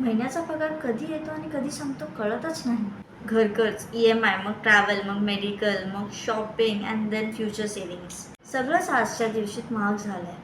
महिन्याचा पगार कधी येतो आणि कधी संपतो कळतच नाही. घरखर्च, EMI, मग ट्रॅव्हल, मग मेडिकल, मग shopping and then future savings. सगळंच आजच्या दिवशीत महाग झालं आहे.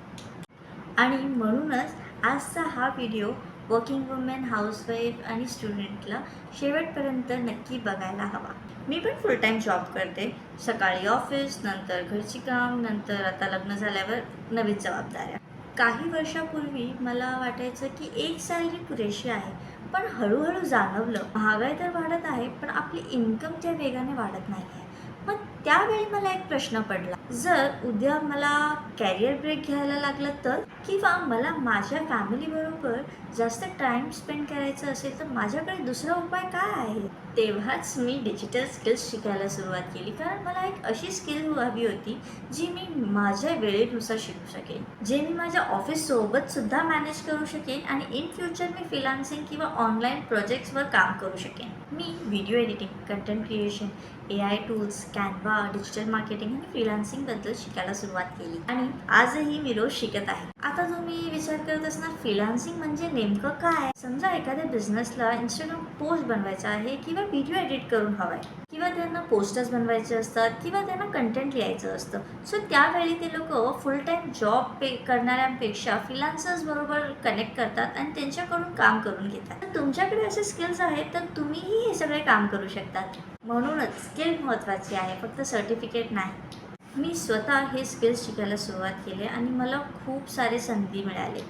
आणि म्हणूनच आजचा हा व्हिडिओ वर्किंग वुमेन, हाऊसवाईफ आणि स्टुडंटला शेवटपर्यंत नक्की बघायला हवा. मी पण फुल टाईम जॉब करते. सकाळी ऑफिस, नंतर घरची काम, नंतर आता लग्न झाल्यावर नवीन जबाबदाऱ्या. काही वर्षापूर्वी मला वाटायचं की एक सॅलरी पुरेशी आहे, पण हळूहळू जाणवलं महागाई तर वाढत आहे, पण आपली इन्कम त्या वेगाने वाढत नाही आहे. मग त्यावेळी मला एक प्रश्न पडला, जर उद्या मला कॅरियर ब्रेक घ्यायला लागलं तर, किंवा मला माझ्या फॅमिलीबरोबर जास्त टाईम स्पेंड करायचं असेल तर माझ्याकडे दुसरा उपाय काय आहे? तेव्हाच मी डिजिटल स्किल्स शिकायला सुरुवात केली, कारण मला एक अशी स्किल हवी होती जी मी माझ्या वेळेनुसार शिकू शकेन, जे मी माझ्या ऑफिससोबत सुद्धा मॅनेज करू शकेन आणि इन फ्युचर मी फ्रीलान्सिंग किंवा ऑनलाईन प्रोजेक्ट्सवर काम करू शकेन. मी video editing, content creation, AI tools, Canva, digital marketing आणि फ्रीलान्सिंगबद्दल शिकायला सुरुवात केली आणि आजही मी रोज शिकत आहे. आता तुम्ही विचार करत असणार, फ्रीलान्सिंग म्हणजे नेमकं काय? समजा एखाद्या बिझनेसला इंस्टाग्राम पोस्ट बनवायचा आहे किंवा व्हिडिओ एडिट करून हवाय, किंवा त्यांना पोस्टर्स बनवायचे असतात किंवा त्यांना कंटेंट लिहायचं असतं. सो त्यावेळी ते लोक फुल टाईम जॉब करणाऱ्यांपेक्षा फ्रीलान्सर्स बरोबर कनेक्ट करतात आणि त्यांच्याकडून काम करून घेतात. तर तुमच्याकडे असे स्किल्स आहेत तर तुम्हीही हे सगळे काम करू शकतात. म्हणूनच स्किल महत्त्वाची आहे, फक्त सर्टिफिकेट नाही. मी स्वतः हे स्किल्स शिकायला सुरुवात केली आणि मला खूप सारे संधी मिळाले.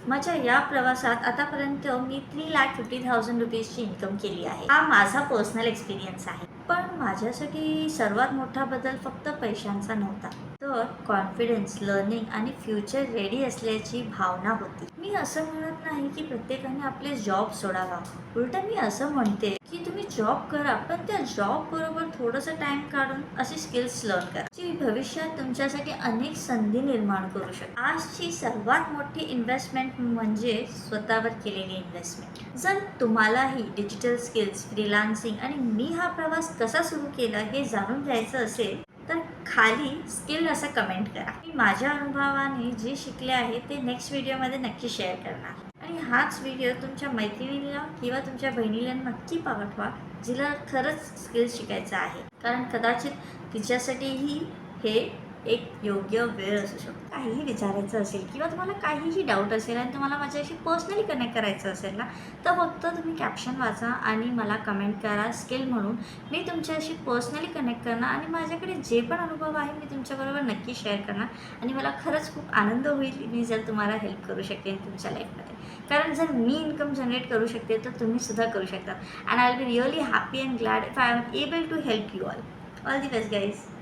माझ्या या प्रवासात आतापर्यंत मी 3,50,000 रुपीजची इन्कम केली आहे. हा माझा पर्सनल एक्सपिरियन्स आहे. पण माझ्यासाठी सर्वात मोठा बदल फक्त पैशांचा नव्हता, तर कॉन्फिडन्स, लर्निंग आणि फ्युचर रेडी असल्याची भावना होती. मी असं म्हणत नाही की प्रत्येकाने आपले जॉब सोडावा. उलट मी असं म्हणते की तुम्ही जॉब करा, पण त्या जॉब बरोबर थोडंसं टाइम काढून असे स्किल्स लर्न करा, जी भविष्यात तुमच्यासाठी अनेक संधी निर्माण करू शकते. आजची सर्वात मोठी इन्व्हेस्टमेंट म्हणजे स्वतःवर केलेली इन्व्हेस्टमेंट. जर तुम्हालाही डिजिटल स्किल्स, फ्रीलान्सिंग आणि मी हा प्रवास कसा सुरू केला हे जाणून घ्यायचं असेल तर खाली स्किल असं कमेंट करा. मी माझ्या अनुभवाने जे शिकले आहे ते नेक्स्ट व्हिडिओमध्ये नक्की शेअर करणार. आणि हाच व्हिडिओ तुमच्या मैत्रिणीला किंवा तुमच्या बहिणीला नक्की पाठवा, जिला खरंच स्किल्स शिकायचं आहे, कारण कदाचित तिच्यासाठीही हे एक योग्य वेळ असू शकतो. काहीही विचारायचं असेल किंवा तुम्हाला काहीही डाऊट असेल आणि तुम्हाला माझ्याशी पर्सनली कनेक्ट करायचं असेल ना, तर फक्त तुम्ही कॅप्शन वाचा आणि मला कमेंट करा स्किल म्हणून. मी तुमच्याशी पर्सनली कनेक्ट करणार आणि माझ्याकडे जे पण अनुभव आहे मी तुमच्याबरोबर नक्की शेअर करणार. आणि मला खरंच खूप आनंद होईल मी जर तुम्हाला हेल्प करू शकेन तुमच्या लाईफमध्ये, कारण जर मी इन्कम जनरेट करू शकते तर तुम्ही सुद्धा करू शकता. And I will be really happy and glad if I am able to help you all. All the best guys.